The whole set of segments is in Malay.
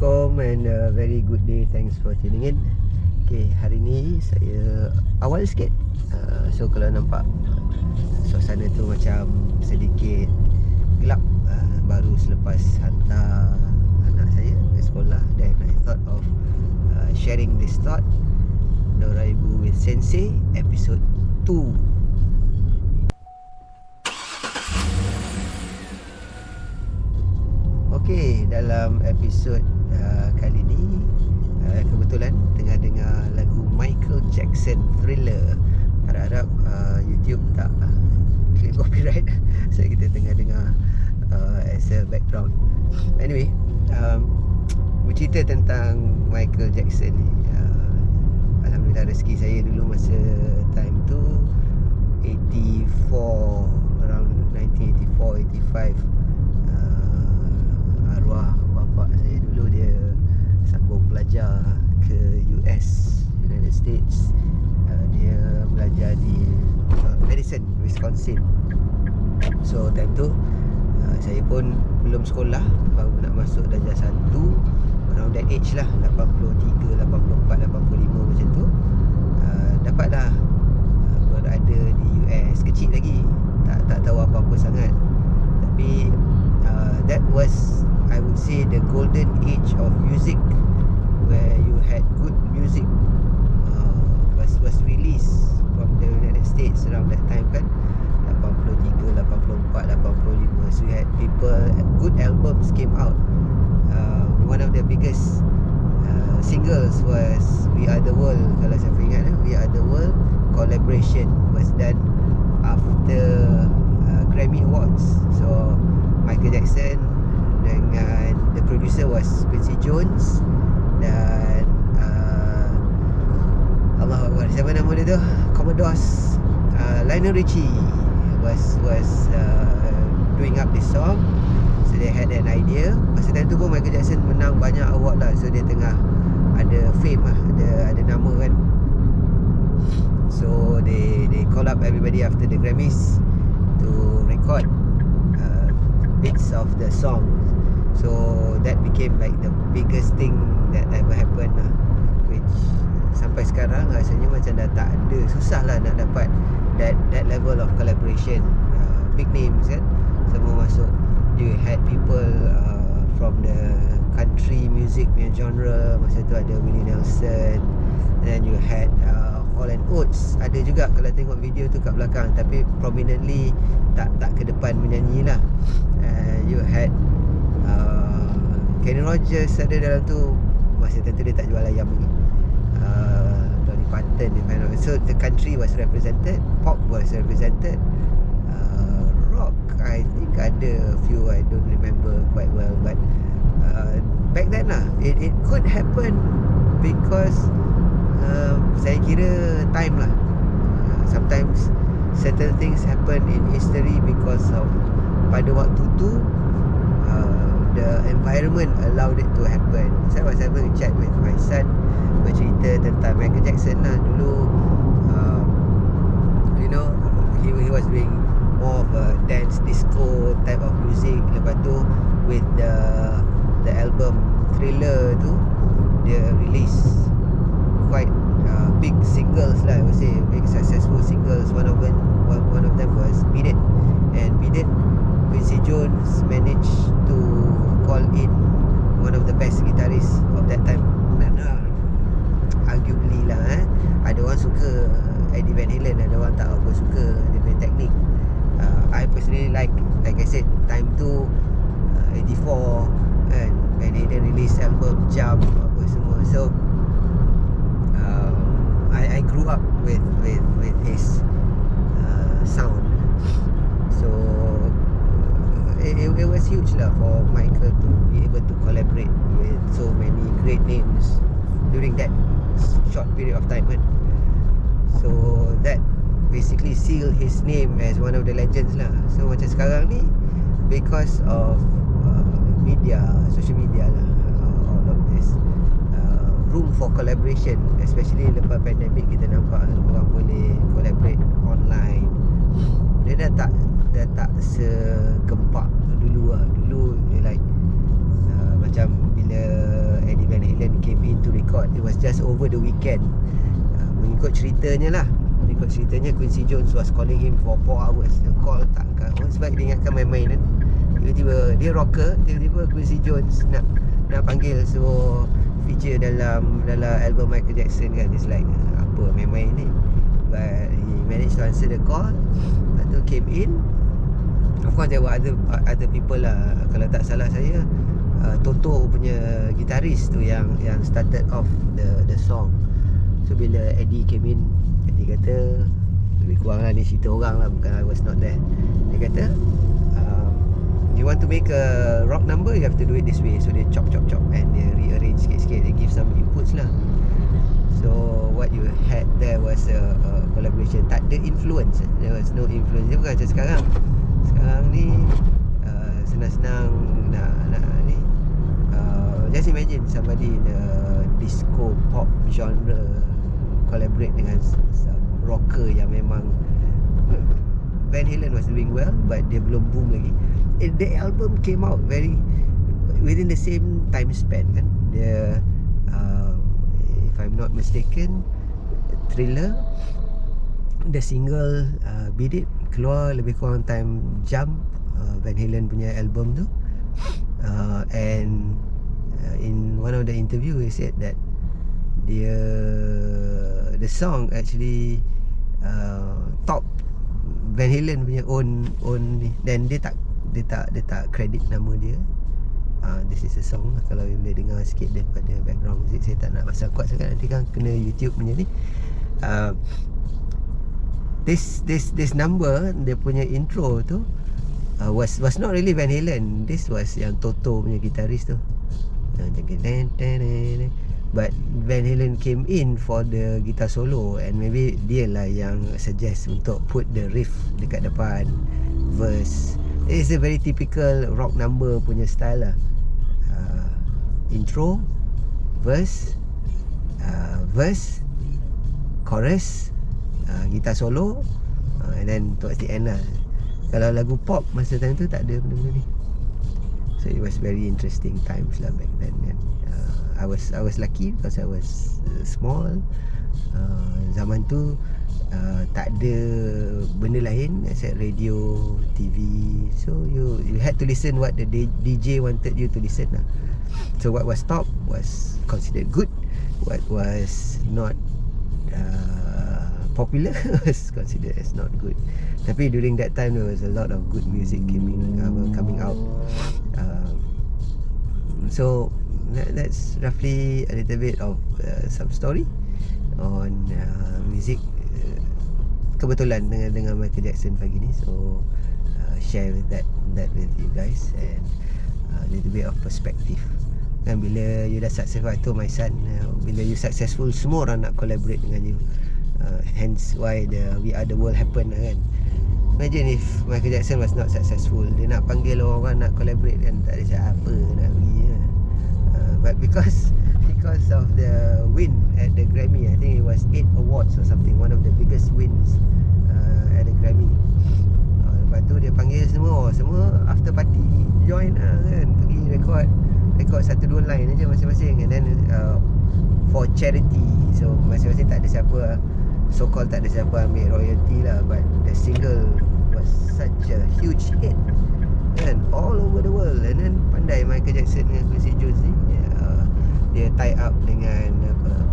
Assalamualaikum and very good day. Thanks for tuning in. Okay, hari ni saya awal sikit. So kalau nampak suasana tu macam sedikit gelap, baru selepas hantar anak saya ke sekolah. Then I thought of sharing this thought, Doraibu with Sensei episode 2. Okey, dalam episod kali ni kebetulan tengah dengar lagu Michael Jackson Thriller. Harap-harap YouTube tak claim copyright. So kita tengah dengar as a background. Anyway, bercerita tentang Michael Jackson ni, alhamdulillah rezeki saya dulu masa time tu 84, around 1984, 85. Arwah bapa saya dulu dia sambung belajar ke US, United States. Dia belajar di Madison, Wisconsin. So time tu saya pun belum sekolah, baru nak masuk darjah 1, around that age lah, 83, 84, 85 macam tu. Dapatlah berada di US, kecil lagi, tak tahu apa-apa sangat. Tapi that was, I would say, the golden age of music, where you had good music was released from the United States around that time kan, 83, 84, 85. So you had people, good albums came out. One of the biggest singles was We Are The World. Kalau siapa ingat, We Are The World collaboration was done after Grammy Awards. So Michael Jackson dengan the producer was Quincy Jones dan Allahu Akbar, siapa nama dia tu, Commodores, Lionel Richie was doing up this song. So they had an idea. Masa time tu pun Michael Jackson menang banyak award lah. So dia tengah ada fame lah, ada nama kan. So they call up everybody after the Grammys to record bits of the song. So that became like the biggest thing that ever happened lah, which sampai sekarang rasanya macam dah tak ada, susah lah nak dapat that level of collaboration. Big names kan semua masuk. You had people from the country music punya genre. Masa tu ada Willie Nelson, and then you had Hall & Oates ada juga kalau tengok video tu kat belakang, tapi prominently tak ke depan menyanyi lah. You had Kenny Rogers ada dalam tu. Masa tu dia tak jual ayam lagi. Dolly Parton, so the country was represented, pop was represented, rock I think ada a few, I don't remember quite well, but back then lah it could happen because saya kira time lah. Sometimes certain things happen in history because of pada waktu tu the environment allowed it to happen. Saya was having a chat with my son, bercerita tentang Michael Jackson lah dulu. You know, he was doing more of a dance disco type of music. Lepas tu with the album Thriller tu, dia release quite big singles lah, I would say, big successful singles. One of them was Beat It, and Beat It, Quincy Jones managed to call in one of the best guitarists of that time. Arguably lah, ada orang suka Eddie Van Halen, ada orang tak apa suka dia punya teknik. I personally like I said, time tu 84 kan, Van Halen release album Jump apa semua. So I grew up with his sound. So it was huge lah for Michael to be able to collaborate with so many great names during that short period of time kan. So that basically seal his name as one of the legends lah. So macam sekarang ni, because of media, social media lah, all of this room for collaboration, especially lepas pandemik, kita nampak orang boleh collaborate online. Dia dah tak segempak dulu lah. Dulu like macam bila just over the weekend. Mengikut ceritanya Quincy Jones was calling him for 4 hours. Dia call tak angkat. Sebab dia ingatkan main-main kan. Tiba-tiba dia rocker, tiba-tiba Quincy Jones nak panggil, so feature dalam album Michael Jackson kan. It's like, apa main-main ni. But he managed to answer the call. Lepas tu came in. Of course there were other people lah. Kalau tak salah saya, Toto punya gitaris tu yang started off the song. So bila Eddie came in, Eddie kata, lebih kurang lah ni cerita orang lah, bukan I was not there. Dia kata, you want to make a rock number, you have to do it this way. So dia chop and dia rearrange sikit-sikit. They give some inputs lah. So what you had there was a collaboration. Tak ada influence. There was no influence. Dia bukan macam sekarang. Sekarang ni senang-senang nak ni. Just imagine somebody in the disco pop genre collaborate dengan rocker yang memang Van Halen was doing well, but dia belum boom lagi. The album came out very within the same time span kan. Dia if I'm not mistaken, Thriller, the single Beat It keluar lebih kurang time Jump, Van Halen punya album tu. And in one of the interview he said that the song actually top Van Halen punya own ni, dan dia tak credit nama dia. This is a song lah. Kalau boleh dengar sikit daripada background music, saya tak nak pasal kuat sangat, nanti kan kena YouTube punya ni. This number, dia punya intro tu was not really Van Halen. This was yang Toto punya gitaris tu. But Van Halen came in for the guitar solo, and maybe dia lah yang suggest untuk put the riff dekat depan verse. It's a very typical rock number punya style lah. Intro, verse, chorus, guitar solo, and then towards the end lah. Kalau lagu pop masa time tu tak ada benda-benda ni. So it was very interesting times lah back then. And I was lucky because I was small. Zaman tu tak ada benda lain except radio, TV. So you had to listen what the DJ wanted you to listen lah. So what was top was considered good. What was not popular was considered as not good. Tapi during that time there was a lot of good music coming out. So that's roughly a little bit of some story on music. Kebetulan dengan Michael Jackson pagi ni, so share that with you guys, and a little bit of perspective. Dan bila you dah successful, I told my son, bila you successful, semua orang nak collaborate dengan you. Hence why the We Are The World happen kan. Imagine if Michael Jackson was not successful, dia nak panggil orang nak collaborate kan, tak ada siapa nak pergi kan. But because of the win at the Grammy, I think it was 8 awards or something, one of the biggest wins at the Grammy. Lepas tu dia panggil semua after party join lah kan, pergi record satu dua line aja masing-masing, and then for charity. So masing-masing tak ada siapa, so called tak ada siapa ambil royalty lah, but the single was such a huge hit kan, all over the world. And then pandai Michael Jackson dengan Quincy Jones ni, dia tie up dengan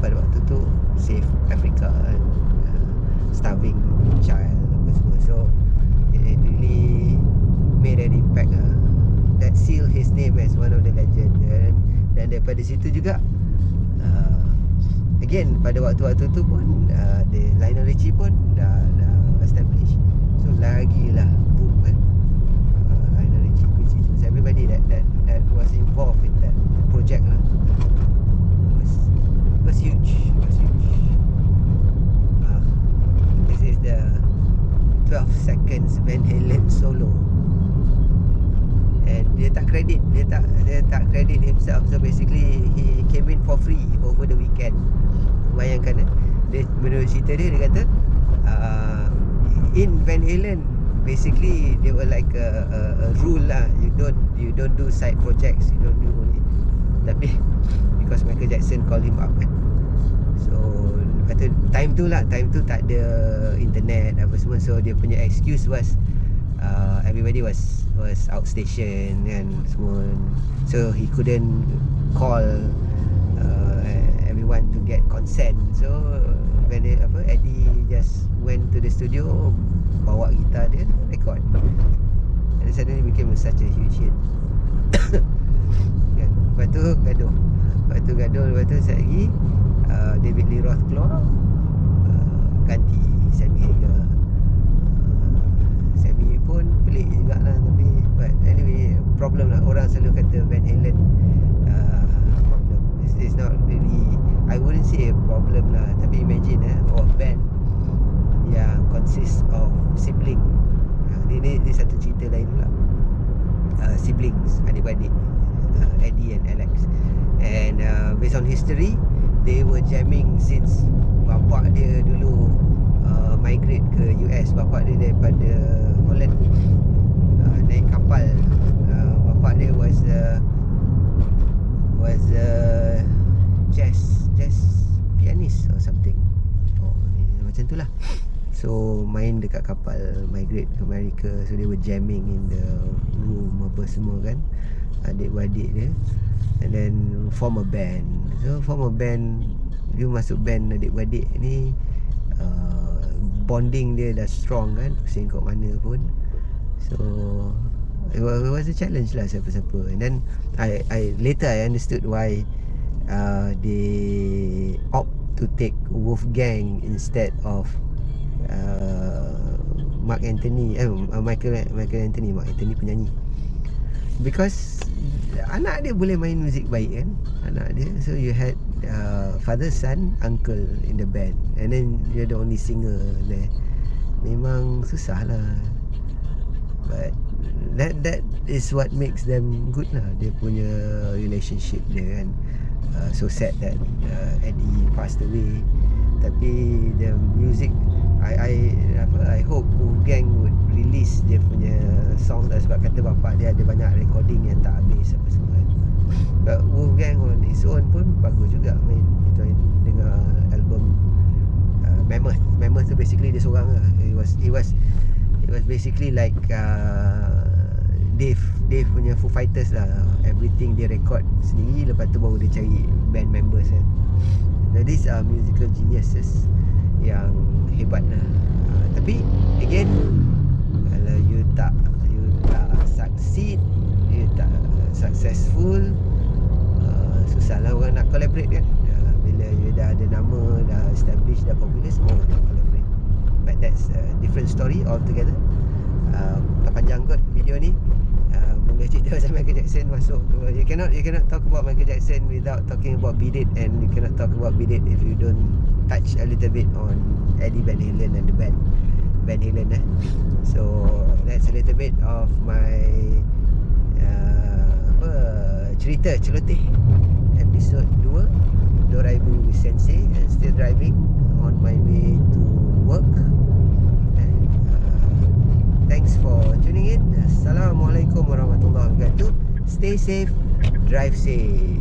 pada waktu tu Save Africa and starving child apa semua. So it really made an impact that sealed his name as one of the legend. Dan daripada situ juga again pada waktu-waktu tu pun Lionel Richie pun dah establish. So lagilah boom kan, Lionel Richie, Quincy Jones, everybody that was involved in that project lah. It was huge. This is the 12 seconds Van Halen solo, and dia tak credit himself. So basically he came in for free over the weekend. Bayangkan dia, menurut cerita dia kata in Van Halen basically they were like a rule lah, you don't do side projects, you don't do only. Tapi because Michael Jackson call him up kan, So lepas tu time tu tak ada internet apa semua. So dia punya excuse was everybody was outstation kan semua. So he couldn't call everyone to get consent. So when Eddie just went to the studio, bawa gitar dia, record, and suddenly became such a huge hit. Kan? Lepas tu gaduh. Lepas tu sekejap lagi David Lee Roth keluar, ganti Sammy Hagar. Sammy pun pelik jugalah, tapi but anyway, problem lah. Orang selalu kata Van Halen problem. It's not really, I wouldn't say a problem lah. Tapi imagine for a band yang consists of sibling, Ini satu cerita lain pula. Siblings, adik-beradik, Eddie and Alex. And based on history, they were jamming since bapak dia dulu migrate ke US. Bapak dia daripada Holland, naik kapal. Bapak dia was jazz pianist or something. Macam tu lah. So main dekat kapal, migrate ke Amerika. So they were jamming in the room apa semua kan, adik-beradik dia. And then form a band. So form a band, you masuk band adik-beradik ni, bonding dia dah strong kan, pusing kat mana pun. So it was a challenge lah siapa-siapa. And then I later I understood why they opt to take Wolfgang instead of Michael Anthony penyanyi. Because anak dia boleh main muzik baik kan, anak dia. So you had father, son, uncle in the band, and then you're the only singer there. Memang susah lah. But that is what makes them good lah. Dia punya relationship dia kan. So sad that Eddie passed away. Tapi the music, I hope Wolfgang would release dia punya songs lah. Sebab kata bapak dia ada banyak recording yang tak habis apa semua kan. But Wolfgang on his own pun bagus juga main. Kita dengar album Mammoth tu basically dia seorang lah. It was basically like Dave punya Foo Fighters lah. Everything dia record sendiri, lepas tu baru dia cari band members kan. Now these are musical geniuses yang hebat lah. Tapi again, kalau you tak succeed, you tak successful, susah lah orang nak collaborate kan. Bila you dah ada nama, dah established, dah popular, semua orang nak collaborate. But that's a different story altogether. Tak panjang kot video ni. Boleh cerita pasal Michael Jackson masuk ke, you cannot talk about Michael Jackson without talking about Beat It, and you cannot talk about Beat It if you don't touch a little bit on Eddie Van Halen and the band Van Halen. So that's a little bit of my cerita celoteh episod 2 Doraibu with Sensei, and still driving on my way to work. Thanks for tuning in. Assalamualaikum warahmatullahi wabarakatuh. Stay safe, drive safe.